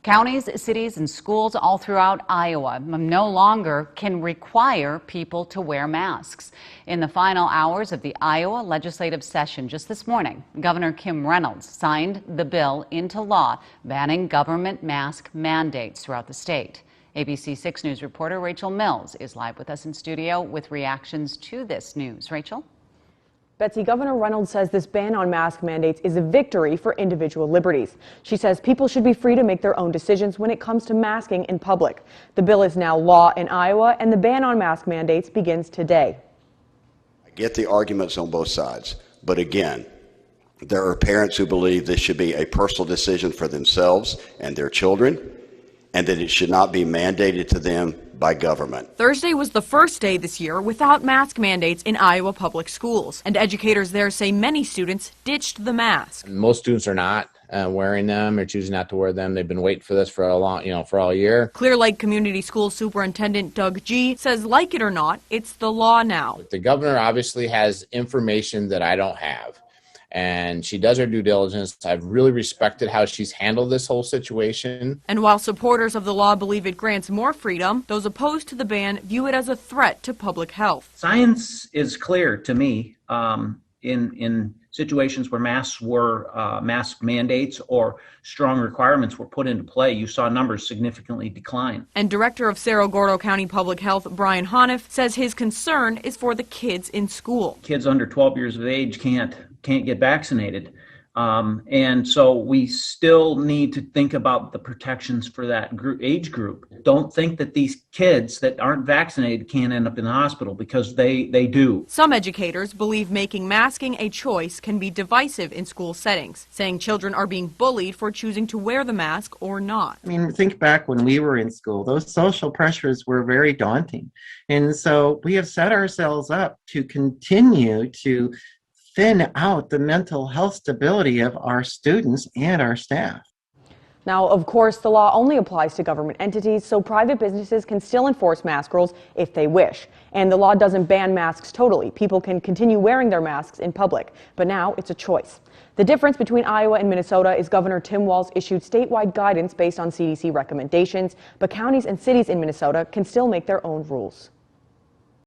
Counties, cities, and schools all throughout Iowa no longer can require people to wear masks. In the final hours of the Iowa legislative session just this morning, Governor Kim Reynolds signed the bill into law banning government mask mandates throughout the state. ABC 6 News reporter Rachel Mills is live with us in studio with reactions to this news. Rachel? Betsy, Governor Reynolds says this ban on mask mandates is a victory for individual liberties. She says people should be free to make their own decisions when it comes to masking in public. The bill is now law in Iowa, and the ban on mask mandates begins today. I get the arguments on both sides, but again, there are parents who believe this should be a personal decision for themselves and their children, and that it should not be mandated to them by government. Thursday was the first day this year without mask mandates in Iowa public schools, and educators there say many students ditched the mask. Most students are not wearing them or choosing not to wear them. They've been waiting for this for a long, for all year. Clear Lake Community School Superintendent Doug G says, like it or not, it's the law now. The governor obviously has information that I don't have, and she does her due diligence. I've really respected how she's handled this whole situation. And while supporters of the law believe it grants more freedom, those opposed to the ban view it as a threat to public health. Science is clear to me in situations where masks were mask mandates or strong requirements were put into play, you saw numbers significantly decline. And Director of Cerro Gordo County Public Health, Brian Honiff, says his concern is for the kids in school. Kids under 12 years of age can't get vaccinated. And so we still need to think about the protections for that age group. Don't think that these kids that aren't vaccinated can't end up in the hospital, because they do. Some educators believe making masking a choice can be divisive in school settings, saying children are being bullied for choosing to wear the mask or not. I mean, think back when we were in school, those social pressures were very daunting. And so we have set ourselves up to continue to thin out the mental health stability of our students and our staff. Now, of course, the law only applies to government entities, so private businesses can still enforce mask rules if they wish. And the law doesn't ban masks totally. People can continue wearing their masks in public, but now it's a choice. The difference between Iowa and Minnesota is Governor Tim Walz issued statewide guidance based on CDC recommendations, but counties and cities in Minnesota can still make their own rules.